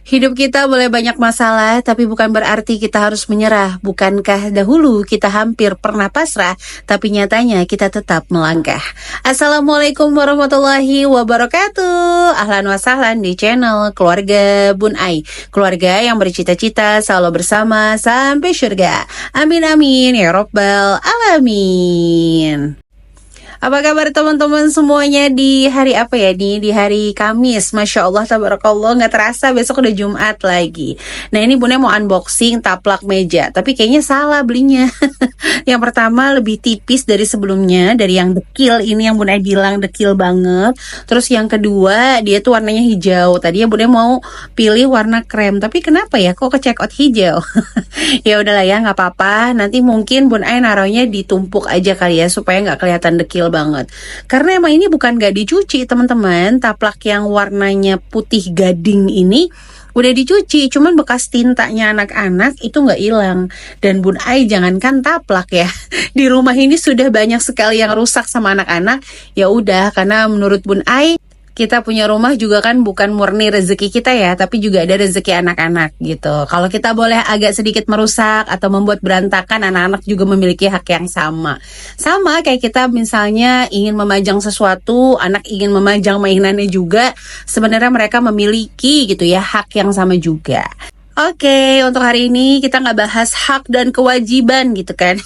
Hidup kita boleh banyak masalah, tapi bukan berarti kita harus menyerah. Bukankah dahulu kita hampir pernah pasrah, tapi nyatanya kita tetap melangkah. Assalamualaikum warahmatullahi wabarakatuh. Ahlan wa sahlan di channel Keluarga Bun Ai. Keluarga yang bercita-cita selalu bersama sampai surga. Amin amin ya robbal alamin. Apa kabar teman-teman semuanya di hari apa ya nih? Di hari Kamis. Masya Allah, tabarakallah, gak terasa besok udah Jumat lagi. Nah ini Bunda mau unboxing taplak meja, tapi kayaknya salah belinya. Yang pertama lebih tipis dari sebelumnya, dari yang dekil ini yang Bunda bilang dekil banget. Terus yang kedua dia tuh warnanya hijau. Tadinya Bunda mau pilih warna krem, tapi kenapa ya kok ke check out hijau? Ya udahlah ya, nggak apa-apa. Nanti mungkin Bun Ai naruhnya ditumpuk aja kali ya supaya nggak kelihatan dekil banget. Karena emang ini bukan nggak dicuci teman-teman. Taplak yang warnanya putih gading ini udah dicuci, cuman bekas tintanya anak-anak itu nggak hilang. Dan Bun Ai jangankan taplak ya, di rumah ini sudah banyak sekali yang rusak sama anak-anak. Ya udah, karena menurut Bun Ai kita punya rumah juga kan bukan murni rezeki kita ya, tapi juga ada rezeki anak-anak gitu. Kalau kita boleh agak sedikit merusak atau membuat berantakan, anak-anak juga memiliki hak yang sama. Sama kayak kita misalnya ingin memajang sesuatu, anak ingin memajang mainannya juga, sebenarnya mereka memiliki gitu ya hak yang sama juga. Oke, untuk hari ini kita nggak bahas hak dan kewajiban gitu kan.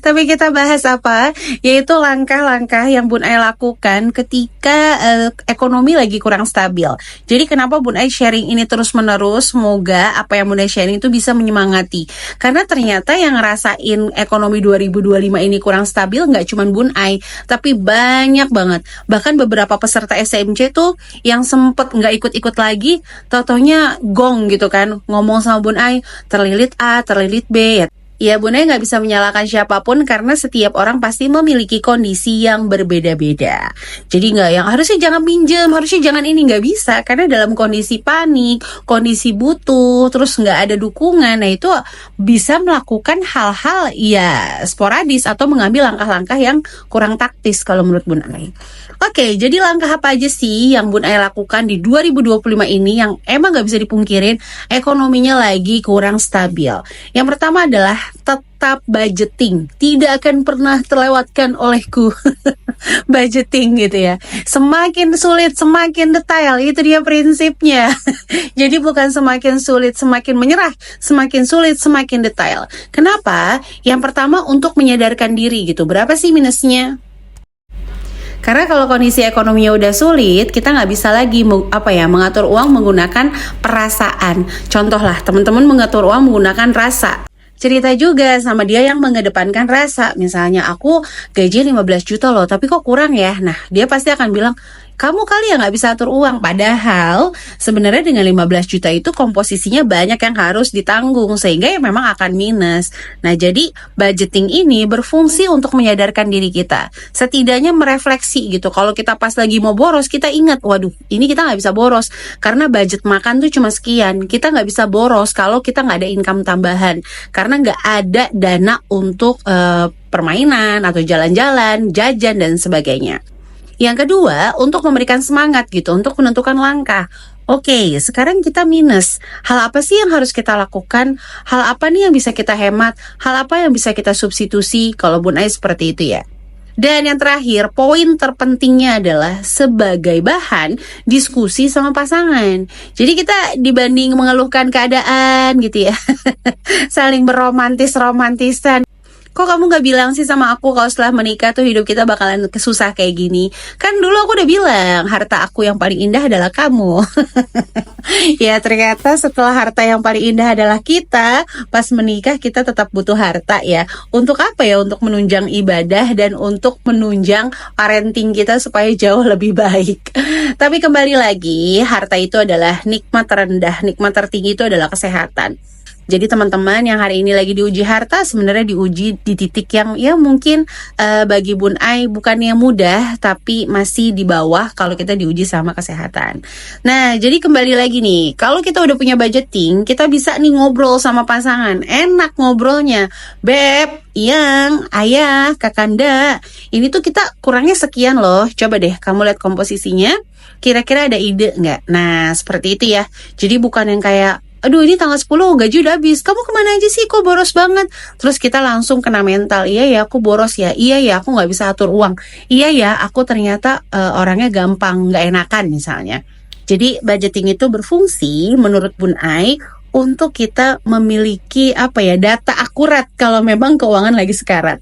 Tapi kita bahas apa? Yaitu langkah-langkah yang Bun Ai lakukan ketika ekonomi lagi kurang stabil. Jadi kenapa Bun Ai sharing ini terus-menerus? Semoga apa yang Bun Ai sharing itu bisa menyemangati. Karena ternyata yang ngerasain ekonomi 2025 ini kurang stabil nggak cuma Bun Ai, tapi banyak banget. Bahkan beberapa peserta SMC tuh yang sempet nggak ikut-ikut lagi, totohnya gong gitu kan. Ngomong sama Bun Ai, terlilit A, terlilit B ya. Ya Bun Ai nggak bisa menyalahkan siapapun karena setiap orang pasti memiliki kondisi yang berbeda-beda. Jadi nggak yang harusnya jangan pinjam, harusnya jangan ini, nggak bisa. Karena dalam kondisi panik, kondisi butuh, terus nggak ada dukungan, nah itu bisa melakukan hal-hal ya sporadis atau mengambil langkah-langkah yang kurang taktis kalau menurut Bun Ai. Oke, jadi langkah apa aja sih yang Bun Ai lakukan di 2025 ini yang emang gak bisa dipungkirin ekonominya lagi kurang stabil. Yang pertama adalah tetap budgeting. Tidak akan pernah terlewatkan olehku. Budgeting gitu ya. Semakin sulit, semakin detail. Itu dia prinsipnya. Jadi bukan semakin sulit, semakin menyerah. Semakin sulit, semakin detail. Kenapa? Yang pertama untuk menyadarkan diri gitu. Berapa sih minusnya? Karena kalau kondisi ekonominya udah sulit, kita nggak bisa lagi mengatur uang menggunakan perasaan. Contoh lah, teman-teman mengatur uang menggunakan rasa. Cerita juga sama dia yang mengedepankan rasa. Misalnya aku gaji 15 juta loh, tapi kok kurang ya? Nah, dia pasti akan bilang, kamu kali ya nggak bisa atur uang. Padahal sebenarnya dengan 15 juta itu komposisinya banyak yang harus ditanggung, sehingga ya memang akan minus. Nah jadi budgeting ini berfungsi untuk menyadarkan diri kita, setidaknya merefleksi gitu. Kalau kita pas lagi mau boros, kita ingat, waduh ini kita nggak bisa boros karena budget makan tuh cuma sekian. Kita nggak bisa boros kalau kita nggak ada income tambahan, karena nggak ada dana untuk permainan atau jalan-jalan, jajan dan sebagainya. Yang kedua, untuk memberikan semangat gitu, untuk menentukan langkah. Oke, sekarang kita minus. Hal apa sih yang harus kita lakukan? Hal apa nih yang bisa kita hemat? Hal apa yang bisa kita substitusi? Kalau Bun Ai seperti itu ya. Dan yang terakhir, poin terpentingnya adalah sebagai bahan diskusi sama pasangan. Jadi kita dibanding mengeluhkan keadaan gitu ya, saling berromantis-romantisan. Kok kamu gak bilang sih sama aku kalau setelah menikah tuh hidup kita bakalan kesusah kayak gini? Kan dulu aku udah bilang harta aku yang paling indah adalah kamu. Ya ternyata setelah harta yang paling indah adalah kita, pas menikah kita tetap butuh harta ya. Untuk apa ya? Untuk menunjang ibadah dan untuk menunjang parenting kita supaya jauh lebih baik. Tapi kembali lagi, harta itu adalah nikmat terendah, nikmat tertinggi itu adalah kesehatan. Jadi teman-teman yang hari ini lagi diuji harta, sebenarnya diuji di titik yang ya mungkin bagi Bun Ai bukan yang mudah, tapi masih di bawah kalau kita diuji sama kesehatan. Nah jadi kembali lagi nih, kalau kita udah punya budgeting, kita bisa nih ngobrol sama pasangan. Enak ngobrolnya, Beb, Yang, Ayah, Kakanda, ini tuh kita kurangnya sekian loh. Coba deh kamu lihat komposisinya. Kira-kira ada ide nggak? Nah, seperti itu ya. Jadi bukan yang kayak, aduh ini tanggal 10 gaji udah habis, kamu kemana aja sih, kok boros banget. Terus kita langsung kena mental, iya ya aku boros ya, iya ya aku nggak bisa atur uang, iya ya aku ternyata orangnya gampang nggak enakan misalnya. Jadi budgeting itu berfungsi menurut Bun Ai untuk kita memiliki apa ya, data akurat kalau memang keuangan lagi sekarat.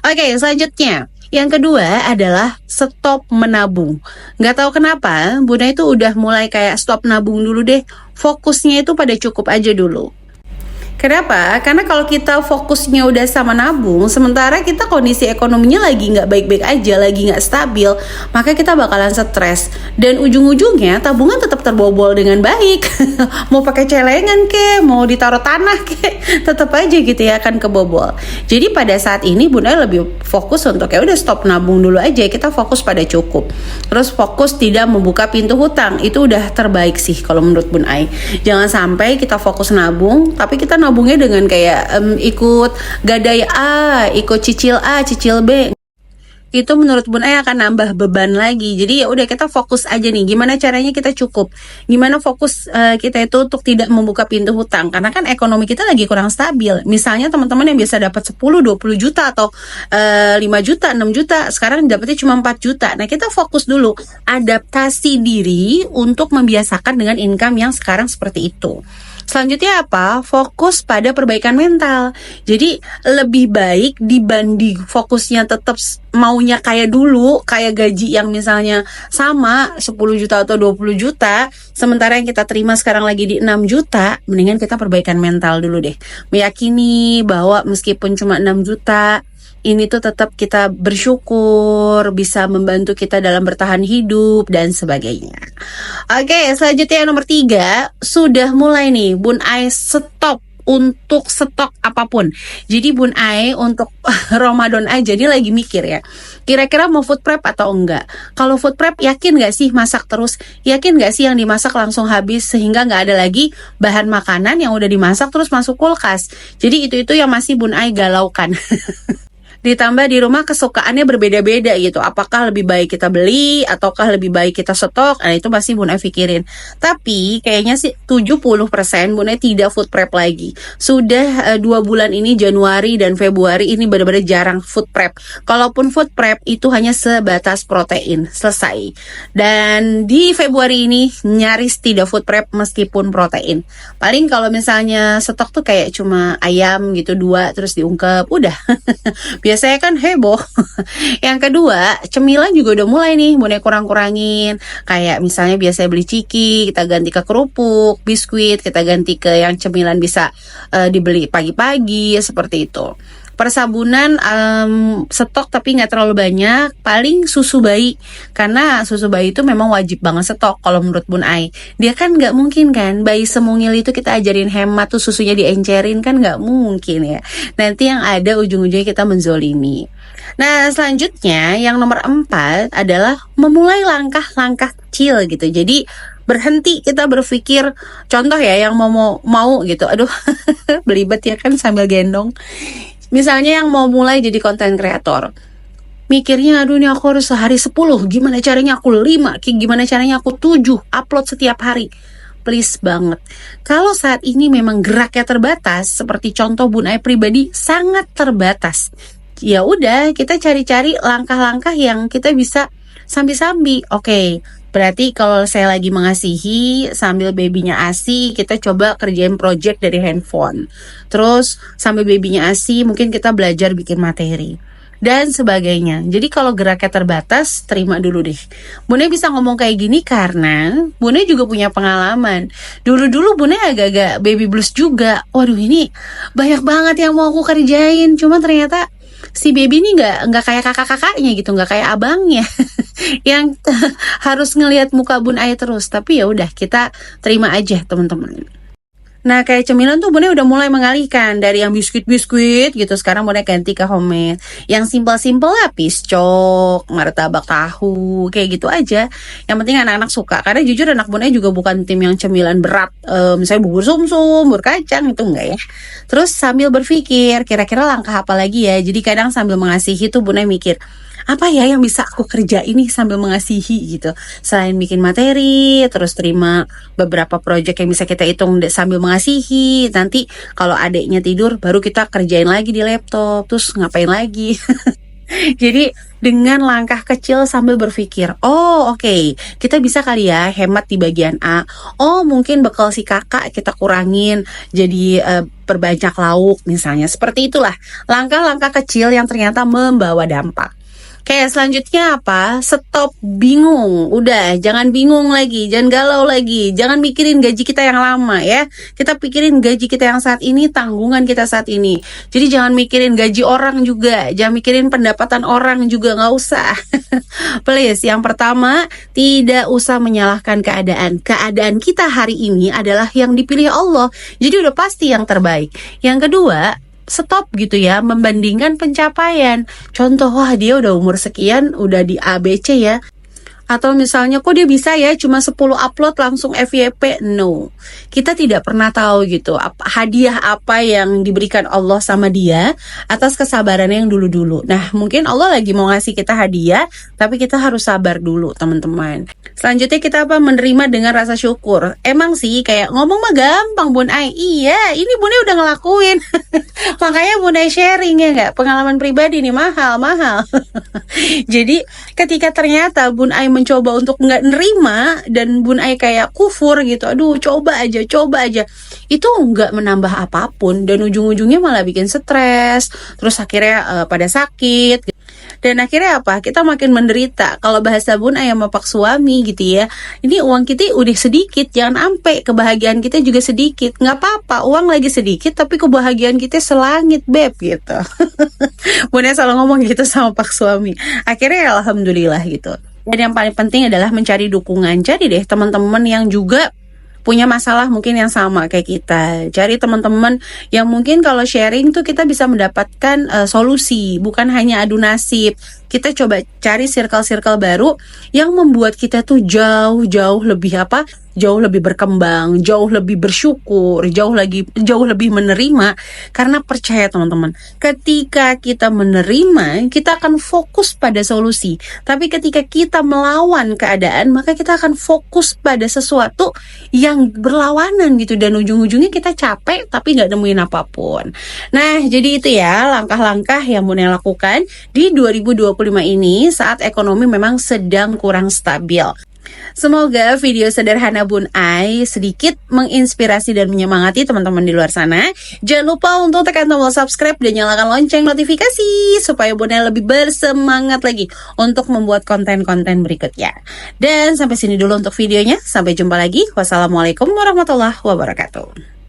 Oke, selanjutnya yang kedua adalah stop menabung. Nggak tahu kenapa, Bunda itu udah mulai kayak stop nabung dulu deh. Fokusnya itu pada cukup aja dulu. Kenapa? Karena kalau kita fokusnya udah sama nabung, sementara kita kondisi ekonominya lagi nggak baik-baik aja, lagi nggak stabil, maka kita bakalan stres. Dan ujung-ujungnya tabungan tetap terbobol dengan baik. Mau pakai celengan ke, mau ditaruh tanah ke, tetap aja gitu ya akan kebobol. Jadi pada saat ini Bunda lebih fokus untuk ya udah stop nabung dulu aja, kita fokus pada cukup. Terus fokus tidak membuka pintu hutang, itu udah terbaik sih kalau menurut Bun Ai. Jangan sampai kita fokus nabung, tapi kita nabungnya dengan kayak ikut gadai A, ikut cicil A, cicil B. Itu menurut Bun Ai akan nambah beban lagi. Jadi ya udah kita fokus aja nih, gimana caranya kita cukup, gimana fokus kita itu untuk tidak membuka pintu hutang, karena kan ekonomi kita lagi kurang stabil. Misalnya teman-teman yang biasa dapat 10, 20 juta atau 5 juta, 6 juta, sekarang dapatnya cuma 4 juta. Nah kita fokus dulu, adaptasi diri untuk membiasakan dengan income yang sekarang seperti itu. Selanjutnya apa? Fokus pada perbaikan mental. Jadi lebih baik dibanding fokusnya tetap maunya kayak dulu, kayak gaji yang misalnya sama 10 juta atau 20 juta, sementara yang kita terima sekarang lagi di 6 juta, mendingan kita perbaikan mental dulu deh. Meyakini bahwa meskipun cuma 6 juta, ini tuh tetap kita bersyukur, bisa membantu kita dalam bertahan hidup dan sebagainya. Oke, selanjutnya yang nomor 3, sudah mulai nih Bun Ai stop untuk stok apapun. Jadi Bun Ai untuk Ramadan aja dia lagi mikir ya, kira-kira mau food prep atau enggak. Kalau food prep, yakin gak sih masak terus? Yakin gak sih yang dimasak langsung habis sehingga gak ada lagi bahan makanan yang udah dimasak terus masuk kulkas? Jadi itu yang masih Bun Ai galaukan. Ditambah di rumah kesukaannya berbeda-beda gitu. Apakah lebih baik kita beli ataukah lebih baik kita stok? Nah itu masih Bun Ai pikirin. Tapi kayaknya sih 70% Bun Ai tidak food prep lagi. Sudah 2 bulan ini, Januari dan Februari ini benar-benar jarang food prep. Kalaupun food prep itu hanya sebatas protein, selesai. Dan di Februari ini nyaris tidak food prep meskipun protein. Paling kalau misalnya stok tuh kayak cuma ayam gitu 2 terus diungkep, udah. Biasanya kan heboh. Yang kedua, cemilan juga udah mulai nih Bun Ai kurang-kurangin. Kayak misalnya biasanya beli ciki, kita ganti ke kerupuk, biskuit, kita ganti ke yang cemilan bisa dibeli pagi-pagi, seperti itu. Persabunan stok tapi nggak terlalu banyak, paling susu bayi, karena susu bayi itu memang wajib banget stok kalau menurut Bun Ai. Dia kan nggak mungkin kan bayi semungil itu kita ajarin hemat tuh susunya diencerin, kan nggak mungkin ya. Nanti yang ada ujung-ujungnya kita menzolimi. Nah selanjutnya yang nomor 4 adalah memulai langkah-langkah kecil gitu. Jadi berhenti kita berpikir, contoh ya yang mau gitu, aduh belibet ya kan sambil gendong. Misalnya yang mau mulai jadi konten kreator, mikirnya aduh ini aku harus sehari 10, gimana caranya aku 5, gimana caranya aku 7 upload setiap hari. Please banget, kalau saat ini memang geraknya terbatas, seperti contoh Bun Ai pribadi sangat terbatas, ya udah kita cari-cari langkah-langkah yang kita bisa sambi-sambi. Oke, berarti kalau saya lagi mengasihi sambil babynya ASI, kita coba kerjain project dari handphone. Terus sambil babynya ASI mungkin kita belajar bikin materi dan sebagainya. Jadi kalau geraknya terbatas, terima dulu deh. Bun Ai bisa ngomong kayak gini karena Bun Ai juga punya pengalaman. Dulu-dulu Bun Ai agak-agak baby blues juga. Waduh ini banyak banget yang mau aku kerjain, cuma ternyata si baby ini nggak kayak kakak-kakaknya gitu, nggak kayak abangnya yang harus ngelihat muka Bun Ai terus. Tapi ya udah kita terima aja teman-teman. Nah kayak cemilan tuh Bun Ai udah mulai mengalihkan dari yang biskuit-biskuit gitu, sekarang Bun Ai ganti ke homemade yang simpel-simpel lah, piscok, martabak tahu, kayak gitu aja. Yang penting anak-anak suka, karena jujur anak Bun Ai juga bukan tim yang cemilan berat, misalnya bubur sumsum, bubur kacang, itu enggak ya. Terus sambil berpikir kira-kira langkah apa lagi ya. Jadi kadang sambil mengasihi tuh Bun Ai mikir, apa ya yang bisa aku kerja ini sambil mengasihi gitu. Selain bikin materi, terus terima beberapa project yang bisa kita hitung sambil mengasihi. Nanti kalau adiknya tidur, baru kita kerjain lagi di laptop, terus ngapain lagi. Jadi dengan langkah kecil sambil berpikir, oh oke, kita bisa kali ya hemat di bagian A. Oh mungkin bekal si kakak kita kurangin, jadi perbanyak lauk misalnya. Seperti itulah langkah-langkah kecil yang ternyata membawa dampak. Kayak selanjutnya apa? Stop bingung. Udah, jangan bingung lagi, jangan galau lagi, jangan mikirin gaji kita yang lama ya. Kita pikirin gaji kita yang saat ini, tanggungan kita saat ini. Jadi jangan mikirin gaji orang juga, jangan mikirin pendapatan orang juga, nggak usah. Please, yang pertama, tidak usah menyalahkan keadaan. Keadaan kita hari ini adalah yang dipilih Allah. Jadi udah pasti yang terbaik. Yang kedua, stop gitu ya membandingkan pencapaian. Contoh, wah dia udah umur sekian, udah di ABC ya. Atau misalnya, kok dia bisa ya cuma 10 upload langsung FYP? No, kita tidak pernah tahu gitu hadiah apa yang diberikan Allah sama dia atas kesabarannya yang dulu-dulu. Nah mungkin Allah lagi mau ngasih kita hadiah, tapi kita harus sabar dulu teman-teman. Selanjutnya kita menerima dengan rasa syukur. Emang sih kayak ngomong mah gampang Bun Ai. Iya, ini Bun Ai udah ngelakuin. Makanya Bun Ai sharing ya nggak, pengalaman pribadi nih mahal. Jadi ketika ternyata Bun Ai mencoba untuk nggak nerima dan Bun Ai kayak kufur gitu, aduh coba aja, itu nggak menambah apapun dan ujung-ujungnya malah bikin stres, terus akhirnya pada sakit. Dan akhirnya apa? Kita makin menderita. Kalau bahasa Bun Ai sama Pak suami gitu ya, ini uang kita udah sedikit, jangan ampe kebahagiaan kita juga sedikit. Nggak apa-apa, uang lagi sedikit tapi kebahagiaan kita selangit beb gitu. Bun Ai selalu ngomong gitu sama Pak suami. Akhirnya ya alhamdulillah gitu. Dan yang paling penting adalah mencari dukungan. Jadi deh teman-teman yang juga punya masalah mungkin yang sama kayak kita, cari teman-teman yang mungkin kalau sharing tuh kita bisa mendapatkan solusi, bukan hanya adu nasib. Kita coba cari circle-circle baru yang membuat kita tuh jauh lebih jauh lebih berkembang, jauh lebih bersyukur, jauh lebih menerima. Karena percaya teman-teman, ketika kita menerima, kita akan fokus pada solusi. Tapi ketika kita melawan keadaan, maka kita akan fokus pada sesuatu yang berlawanan gitu, dan ujung-ujungnya kita capek tapi nggak nemuin apapun. Nah, jadi itu ya langkah-langkah yang Bun Ai lakukan di 2025 ini saat ekonomi memang sedang kurang stabil. Semoga video sederhana Bun Ai sedikit menginspirasi dan menyemangati teman-teman di luar sana. Jangan lupa untuk tekan tombol subscribe dan nyalakan lonceng notifikasi supaya Bun Ai lebih bersemangat lagi untuk membuat konten-konten berikutnya. Dan sampai sini dulu untuk videonya. Sampai jumpa lagi. Wassalamualaikum warahmatullahi wabarakatuh.